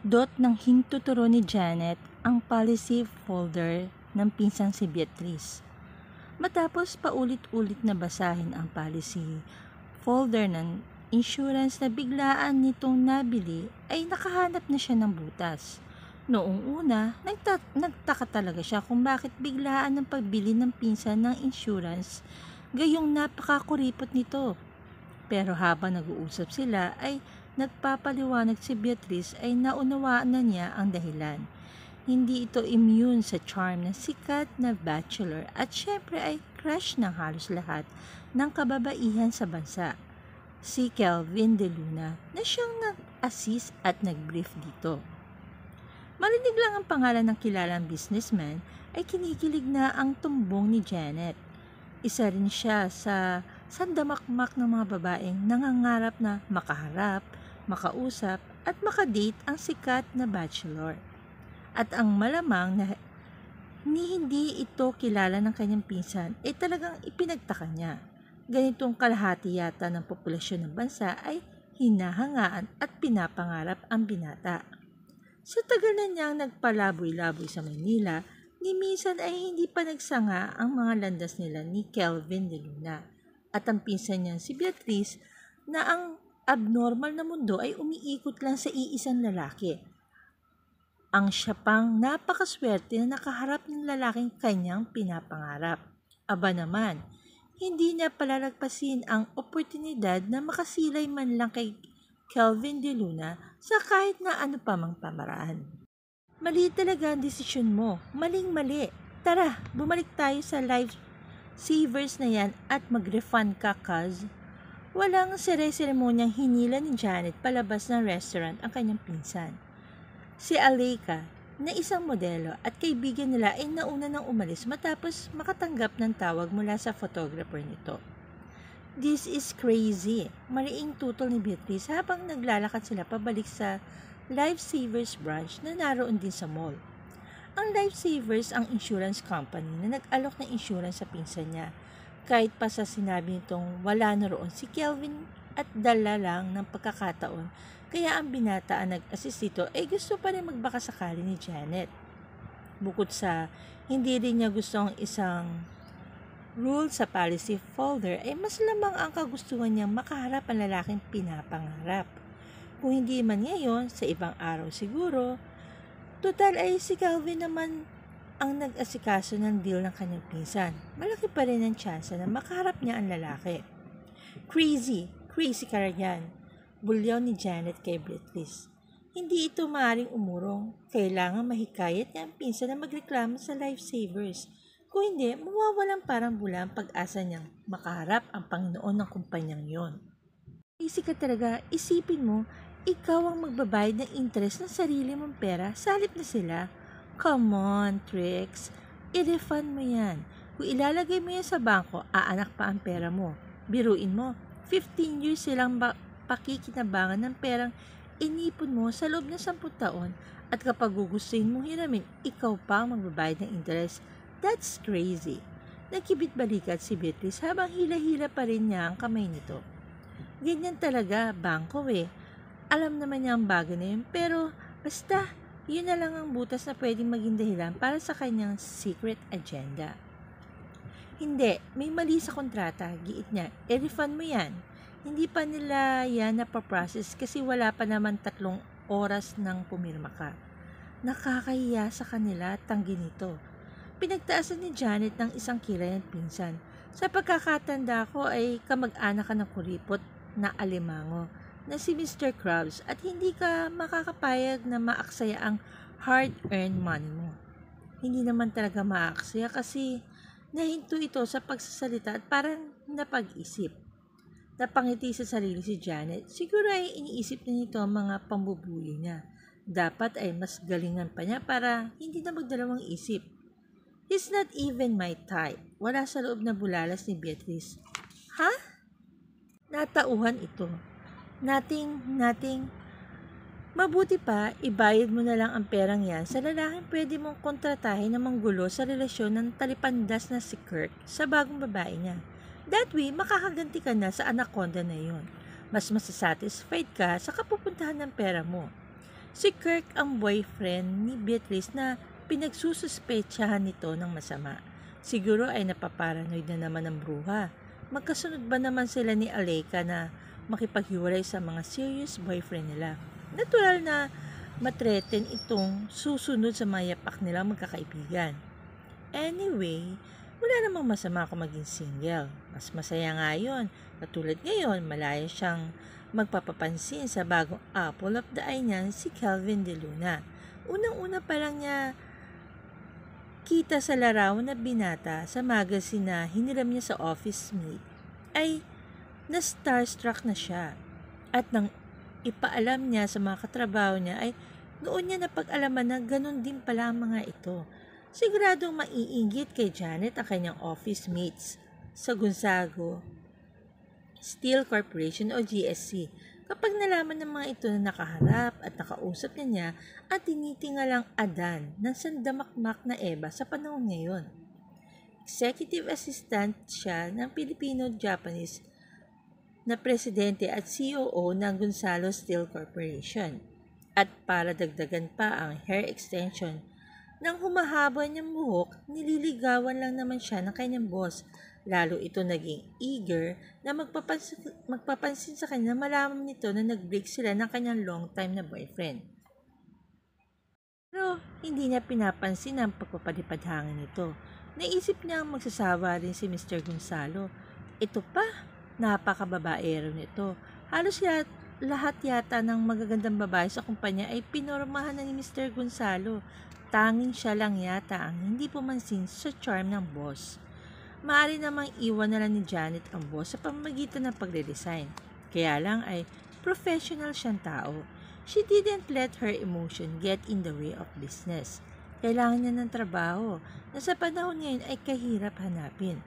Dot nang hintuturo ni Janet ang policy folder ng pinsang si Beatrice. Matapos paulit-ulit na basahin ang policy folder ng insurance na biglaan nitong nabili ay nakahanap na siya ng butas. Noong una, nagtaka talaga siya kung bakit biglaan ang pagbili ng pinsan ng insurance gayong napakakuripot nito. Pero habang nag-uusap sila ay nagpapaliwanag si Beatrice ay naunawaan na niya ang dahilan. Hindi ito immune sa charm ng sikat na bachelor at syempre ay crush ng halos lahat ng kababaihan sa bansa. Si Kelvin De Luna na siyang nag-assist at nag-brief dito. Marinig lang ang pangalan ng kilalang businessman ay kinikilig na ang tumbong ni Janet. Isa rin siya sa sandamakmak ng mga babaeng nangangarap na makaharap, makausap at makadate ang sikat na bachelor. At ang malamang na hindi ito kilala ng kanyang pinsan ay talagang ipinagtaka niya. Ganitong kalahati yata ng populasyon ng bansa ay hinahangaan at pinapangarap ang binata. Sa tagal na niyang nagpalaboy-laboy sa Maynila, ni minsan ay hindi pa nagsanga ang mga landas nila ni Kelvin De Luna at ang pinsan niya si Beatrice na ang abnormal na mundo ay umiikot lang sa iisang lalaki. Ang siya pang napakaswerte na nakaharap ng lalaking kanyang pinapangarap. Aba naman, hindi niya palalagpasin ang oportunidad na makasilay man lang kay Kelvin De Luna sa kahit na ano pa mang pamaraan. Mali talaga ang desisyon mo. Maling-mali. Tara, bumalik tayo sa life savers na yan at mag-refund ka, cuz. Walang seremonyang hinila ni Janet palabas ng restaurant ang kanyang pinsan. Si Aleika, na isang modelo at kaibigan nila ay nauna nang umalis matapos makatanggap ng tawag mula sa photographer nito. This is crazy. Mariing tutol ni Beatrice habang naglalakad sila pabalik sa Lifesavers branch na naroon din sa mall. Ang Lifesavers ang insurance company na nag-alok ng insurance sa pinsan niya. Kahit pa sa sinabi nitong wala na roon si Kelvin at dala lang ng pagkakataon, kaya ang binata ang nag-assist dito ay gusto pa rin magbaka sakali ni Janet. Bukod sa hindi rin niya gusto ang isang rule sa policy folder ay mas lamang ang kagustuhan niyang makaharap ang lalaking pinapangarap. Kung hindi man ngayon, sa ibang araw siguro. Total ay si Kelvin naman ang nag-asikaso ng deal ng kanyang pinsan. Malaki pa rin ang tsansa na makaharap niya ang lalaki. Crazy ka rin yan. Bulyaw ni Janet kay Beatrice. Hindi ito maaaring umurong. Kailangan mahikayat niya ang pinsan na magreklamo sa Lifesavers. Kung hindi, mawawalan parang bula ang pag-asa niyang makaharap ang Panginoon ng kumpanyang yon. Easy ka talaga, isipin mo, ikaw ang magbabayad ng interest ng sarili mong pera sa halip na sila. Come on, Trix. I-refund mo yan. Kung ilalagay mo yan sa bangko, aanak pa ang pera mo. Biruin mo, 15 years silang pakikinabangan ng perang inipon mo sa loob ng 10 taon at kapag gugustuhin mong hiramin, ikaw pa ang magbabayad ng interest. That's crazy. Nagkibit-balikat si Beatrice habang hila-hila pa rin niya ang kamay nito. Ganyan talaga, bangko eh. Alam naman niya ang bagay na yun, pero basta, yun na lang ang butas na pwedeng maging dahilan para sa kanyang secret agenda. Hindi, may mali sa kontrata, giit niya. I-refund mo yan. Hindi pa nila yan napaprocess kasi wala pa naman 3 oras nang pumirma ka. Nakakahiya sa kanila, tanggi nito. Pinagtaasan ni Janet ng isang kilay ng pinsan. Sa pagkakatanda ko ay kamag-anak ka ng kuripot na alimango na si Mr. Krabs at hindi ka makakapayag na maaksaya ang hard-earned money mo. Hindi naman talaga maaksaya kasi nahinto ito sa pagsasalita at parang napag-isip. Napangiti sa sarili si Janet. Siguro ay iniisip na nito ang mga pambubuli niya. Dapat ay mas galingan pa niya para hindi na magdalawang isip. He's not even my type. Wala sa loob na bulalas ni Beatrice. Ha? Natauhan ito. Nothing. Mabuti pa, ibayad mo na lang ang perang yan sa lalaking pwede mong kontratahin na manggulo sa relasyon ng talipandas na si Kirk sa bagong babae niya. That way, makakaganti ka na sa anaconda na yon. Mas masasatisfied ka sa kapupuntahan ng pera mo. Si Kirk ang boyfriend ni Beatrice na pinagsususpechahan nito ng masama. Siguro ay napaparanoid na naman ng bruha. Magkasunod ba naman sila ni Aleka na makipaghiwalay sa mga serious boyfriend nila? Natural na matreten itong susunod sa mga yapak nilang magkakaibigan. Anyway, wala namang masama kung maging single. Mas masaya nga yun. Katulad ngayon, malaya siyang magpapapansin sa bagong apple of the eye niya si Kelvin De Luna. Unang-una pa lang niya kita sa larawan na binata sa magazine na hiniram niya sa office mate, ay na-starstruck na siya. At nang ipaalam niya sa mga katrabaho niya ay noon niya napag-alaman na ganun din pala ang mga ito. Siguradong maiinggit kay Janet ang kanyang office mates sa Gonzago Steel Corporation o GSC kapag nalaman ng mga ito na nakaharap at nakausap niya at tinitingalang Adan ng sandamakmak na Eva sa panahon ngayon. Executive Assistant siya ng Filipino-Japanese na presidente at COO ng Gonzalo Steel Corporation. At para dagdagan pa ang hair extension, nang humahaba niyang buhok, nililigawan lang naman siya ng kanyang boss. Lalo ito naging eager na magpapansin sa kanya na malaman nito na nag-break sila ng kanyang long time na boyfriend. Pero hindi niya pinapansin ang pagpapalipad-hangin nito. Naisip niya magsasawa rin si Mr. Gonzalo. Ito pa, napakababaero nito. Halos lahat yata ng magagandang babae sa kumpanya ay pinormahan na ni Mr. Gonzalo. Tanging siya lang yata ang hindi pumansin sa charm ng boss. Maaari namang iwan na lang ni Janet ang boss sa pamamagitan ng pagre-resign. Kaya lang ay professional siyang tao. She didn't let her emotion get in the way of business. Kailangan niya ng trabaho na sa panahon ngayon ay kahirap hanapin.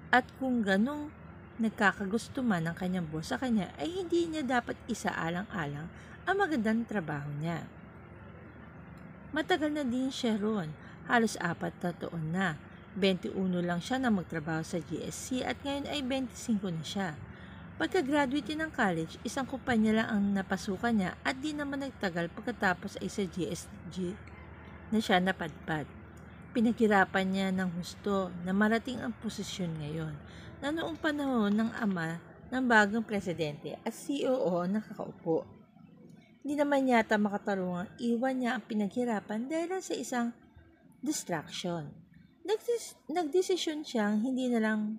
At kung ganong nagkakagusto man ng kanyang boss sa kanya ay hindi niya dapat isaalang-alang ang magandang trabaho niya. Matagal na din siya roon, halos 4 na taon na. 21 lang siya na magtrabaho sa GSC at ngayon ay 25 na siya. Pagka-graduate ng college, isang kumpanya lang ang napasukan niya at di naman nagtagal pagkatapos ay sa GSG na siya napadpad. Pinaghirapan niya ng husto na marating ang posisyon ngayon na noong panahon ng ama ng bagong presidente at COO ang nakakaupo. Hindi naman yata makatarungang iwan niya ang pinaghirapan dahil sa isang distraction. Nagdesisyon siyang hindi na lang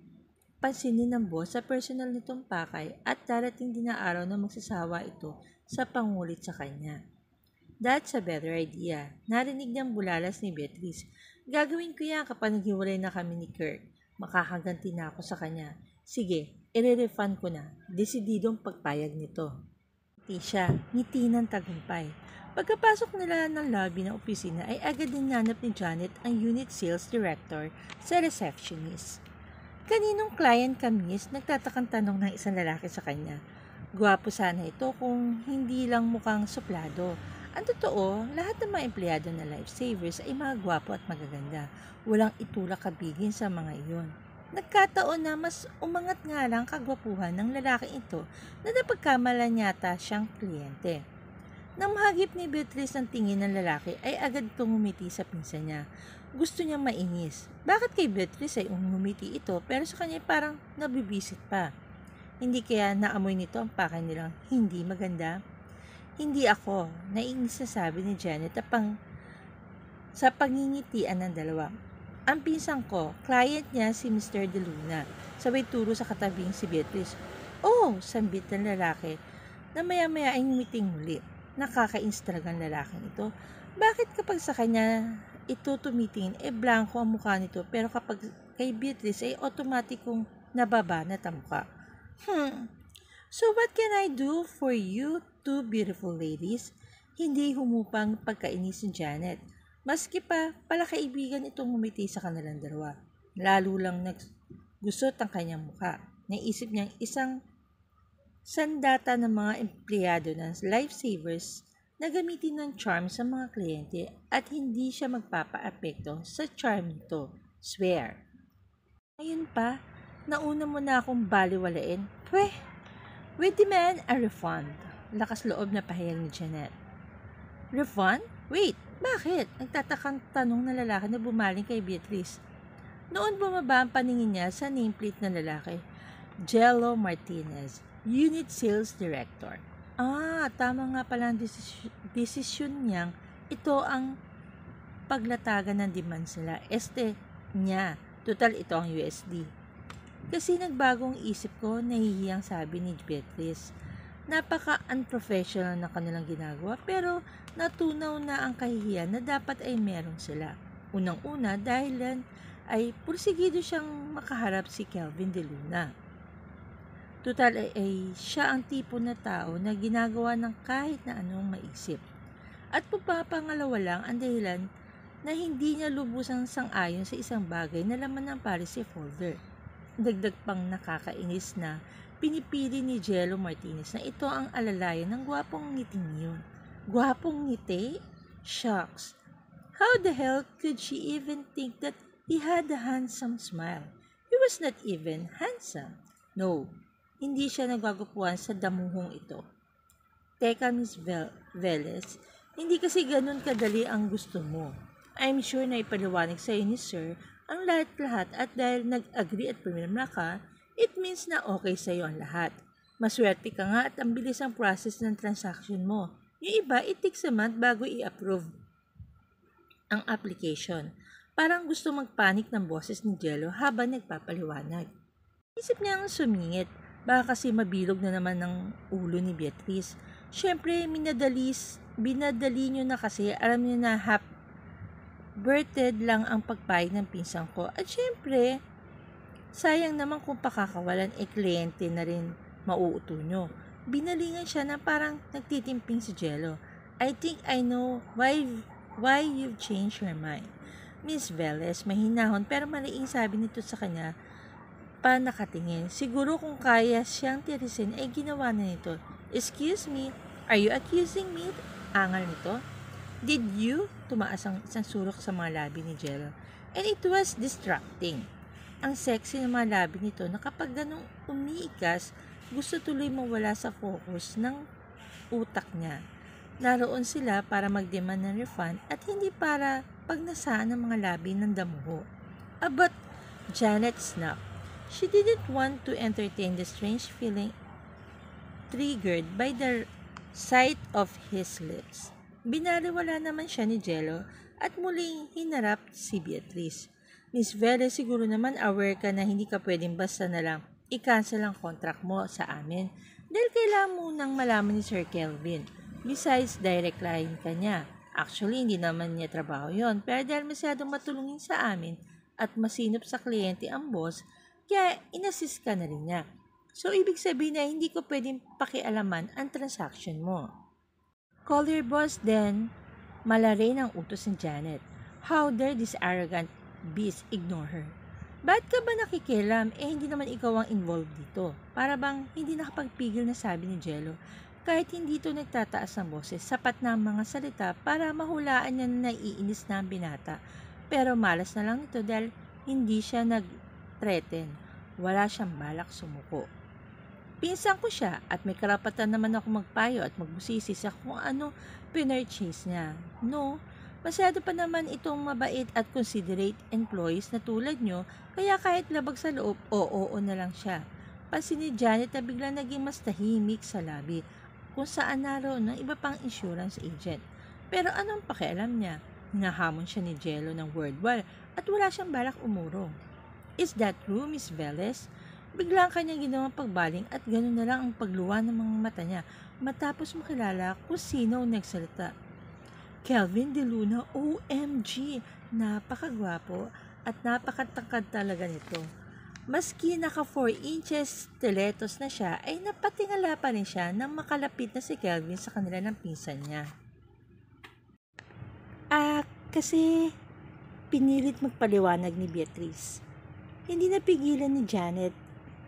pansinin ng boss sa personal nitong pakay at darating din na araw na magsasawa ito sa pangulit sa kanya. That's a better idea. Narinig niyang bulalas ni Beatrice. Gagawin ko yan kapag naghiwalay na kami ni Kirk. Makakaganti na ako sa kanya. Sige, i-refund ko na. Desididong pagpayag nito. Ngiti ng tagumpay. Pagkapasok nila ng lobby ng opisina ay agad din nanap ni Janet ang unit sales director sa receptionist. Kaninong client ka, miss? Nagtatakang tanong ng isang lalaki sa kanya. Gwapo sana ito kung hindi lang mukhang suplado. Ang totoo, lahat ng mga empleyado na lifesavers ay mga gwapo at magaganda. Walang itulak kabigin sa mga iyon. Nagkataon na mas umangat nga lang kagwapuhan ng lalaki ito na napagkamalan yata siyang kliyente. Nang mahagip ni Beatrice ang tingin ng lalaki ay agad itong ngumiti sa pinsan niya. Gusto niyang mainis. Bakit kay Beatrice ay ngumiti ito pero sa kanya parang nabibisit pa? Hindi kaya naamoy nito ang pakay nilang hindi maganda? Hindi ako, naiinis na sabi ni Janet sa pangingitian ng dalawa. Ang pinsan ko, client niya si Mr. De Luna. Sabay turo sa katabing si Beatrice. Oh, sambit ng lalaki na maya-maya ay ngumiting muli. Nakakainis talagang lalaking ito. Bakit kapag sa kanya ito tumitingin, blanco ang mukha nito, pero kapag kay Beatrice ay otomatikong nababanat ang mukha. So what can I do for you two beautiful ladies? Hindi humupang pagkainis ni Janet. Maski pa pala kaibigan itong ngumiti sa kanilang dalawa. Lalo lang naggusot ang kanyang mukha. Naisip niyang isang sandata ng mga empleyado ng lifesavers na gamitin ng charm sa mga kliyente at hindi siya magpapa-apekto sa charm nito. Swear. Ngayon pa, nauna mo na akong baliwalain. We demand a refund. Lakas loob na pahayag ni Janet. Refund? Wait, bakit? Nagtatakang tanong na lalaki na bumaling kay Beatrice. Noon bumaba ang paningin niya sa nameplate na lalaki. Jello Martinez, Unit Sales Director. Tama nga pala ang desisyon niyang ito ang paglatagan ng demand nila. Niya. Total ito ang USD. Kasi nagbagong isip ko, nahihiyang sabi ni Beatrice. Napaka-unprofessional na kanilang ginagawa pero natunaw na ang kahihiyan na dapat ay meron sila. Unang-una dahil ay pursigido siyang makaharap si Kelvin De Luna. Total ay siya ang tipo na tao na ginagawa ng kahit na anong maisip. At pangalawa lang ang dahilan na hindi niya lubusang sang-ayon sa isang bagay na laman ng policy folder. Dagdag pang nakakainis na pinipili ni Jello Martinez na ito ang alalayan ng gwapong ngiting yun. Gwapong ngiti? Shucks. How the hell could she even think that he had a handsome smile? He was not even handsome. No, hindi siya nagwagupuan sa damuhong ito. Teka, Miss Velez, hindi kasi ganun kadali ang gusto mo. I'm sure na ipaliwanag sa iyo ni Sir ang lahat-lahat at dahil nag-agree at pumirma ka, it means na okay sa iyo ang lahat. Maswerte ka nga at ang bilis ang process ng transaction mo. Yung iba, it takes a month bago i-approve ang application. Parang gusto magpanik ng boses ni Jello habang nagpapaliwanag. Isip niya ang sumingit. Baka kasi mabilog na naman ng ulo ni Beatrice. Siyempre, binadali nyo na kasi alam niyo na birthed lang ang pagpayag ng pinsang ko. At syempre, sayang naman kung pakakawalan kliyente na rin mauuto nyo. Binalingan siya na parang nagtitimping si Jello. I think I know why you've changed your mind. Miss Velez, mahinahon pero maliing sabi nito sa kanya pa nakatingin. Siguro kung kaya siyang tirisin ay ginawa na nito. Excuse me, are you accusing me? Angal nito. Did you? Tumaas ang isang surok sa mga labi ni Jello. And it was distracting. Ang sexy ng mga labi nito na kapag ganong umiikas, gusto tuloy mawala sa focus ng utak niya. Naroon sila para mag-demand ng refund at hindi para pagnasaan ng mga labi ng damuho. But Janet snapped. She didn't want to entertain the strange feeling triggered by the sight of his lips. Binaliwala naman siya ni Jello at muling hinarap si Beatrice. Miss Velez, siguro naman aware ka na hindi ka pwedeng basta na lang i-cancel ang contract mo sa amin dahil kailangan mo nang malaman ni Sir Kelvin. Besides, direct line ka niya. Actually, hindi naman niya trabaho yon pero dahil masyadong matulungin sa amin at masinop sa kliyente ang boss, kaya inassist ka na rin niya. So, ibig sabihin na hindi ko pwedeng pakialaman ang transaction mo. Call your boss then, malarin ang utos ni Janet. How dare this arrogant beast ignore her? Ba't ka ba nakikialam? Hindi naman ikaw ang involved dito. Para bang hindi nakapagpigil na sabi ni Jello. Kahit hindi ito nagtataas ng boses, sapat na ang mga salita para mahulaan niya na naiinis na ang binata. Pero malas na lang ito dahil hindi siya nag-threaten. Wala siyang balak sumuko. Pinsan ko siya at may karapatan naman ako magpayo at magbusisi sa kung ano pinurchase niya. No, masyado pa naman itong mabait at considerate employees na tulad nyo, kaya kahit labag sa loob, oo na lang siya. Pansin ni Janet na biglang naging mas tahimik sa labi kung saan naroon ng iba pang insurance agent. Pero anong pakialam niya? Hinahamon siya ni Jello ng word war at wala siyang balak umurong. Is that true, Miss Velez? Biglang kanyang ginawang pagbaling at gano'n na lang ang pagluwa ng mga mata niya matapos makilala kung sino ang nagsalita. Kelvin De Luna, OMG! Napakagwapo at napakatangkad talaga nito. Maski naka 4 inches stilettos na siya ay napatingala pa rin siya nang makalapit na si Kelvin sa kanila ng pinsan niya. Kasi pinilit magpaliwanag ni Beatrice. Hindi napigilan ni Janet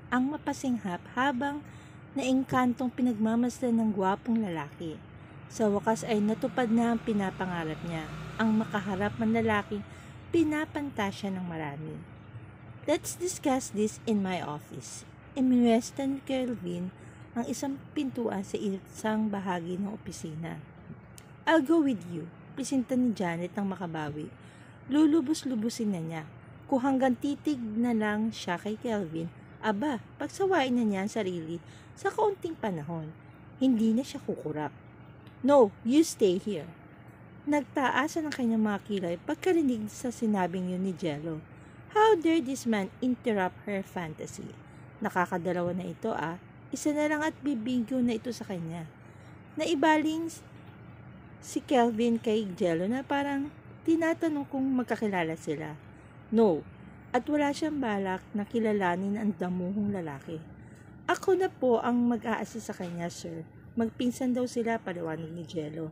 ang mapasinghap habang naengkantong pinagmamasdan ng gwapong lalaki. Sa wakas ay natupad na ang pinapangarap niya, ang makaharap ng lalaking pinapantasya ng marami. Let's discuss this in my office. Iminuesta ni Kelvin ang isang pintuan sa isang bahagi ng opisina. I'll go with you, presinta ni Janet ng makabawi. Lulubos-lubusin na niya. Kung hanggang titig na lang siya kay Kelvin, aba, pagsawain na niya ang sarili sa kaunting panahon. Hindi na siya kukurap. No, you stay here. Nagtaasa ng kanyang mga kilay pagkarinig sa sinabing yun ni Jello. How dare this man interrupt her fantasy? Nakakadalawa na ito Isa na lang at bibinggo na ito sa kanya. Naibaling si Kelvin kay Jello na parang tinatanong kung magkakilala sila. No, at wala siyang balak na kilalanin ang damuhong lalaki. Ako na po ang mag-aasa sa kanya, sir. Magpinsan daw sila, paliwanag ni Jello.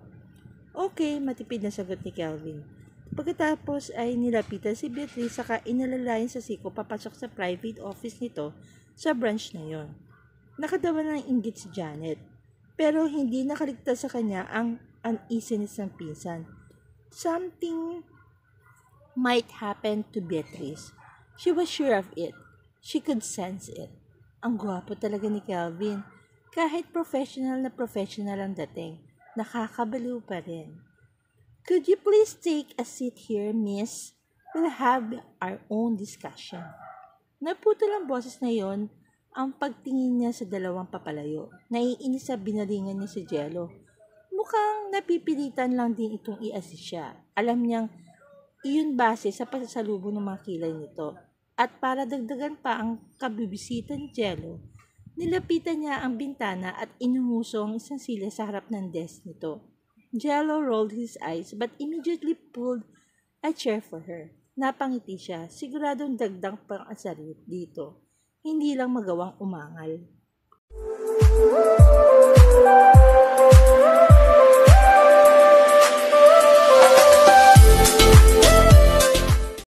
Okay, matipid na sagot ni Kelvin. Pagkatapos ay nilapitan si Beatrice saka inalalayan sa siko papasok sa private office nito sa branch na yon. Nakadawa ng inggit si Janet, pero hindi nakaligtas sa kanya ang uneasiness ng pinsan. Something might happen to Beatrice. She was sure of it. She could sense it. Ang gwapo talaga ni Kelvin. Kahit professional ang dating, nakakabaliw pa rin. Could you please take a seat here, miss? We'll have our own discussion. Naputol ang boses na yon ang pagtingin niya sa dalawang papalayo. Naiinis sa binalingan niya si Jello. Mukhang napipilitan lang din itong i-assist siya. Alam niyang iyon base sa pasasalubong ng mga kilay nito. At para dagdagan pa ang kabibisita ni Jello, nilapitan niya ang bintana at inungusong isang silya sa harap ng desk nito. Jello rolled his eyes but immediately pulled a chair for her. Napangiti siya, siguradong dagdag pang asarit dito. Hindi lang magawang umangal.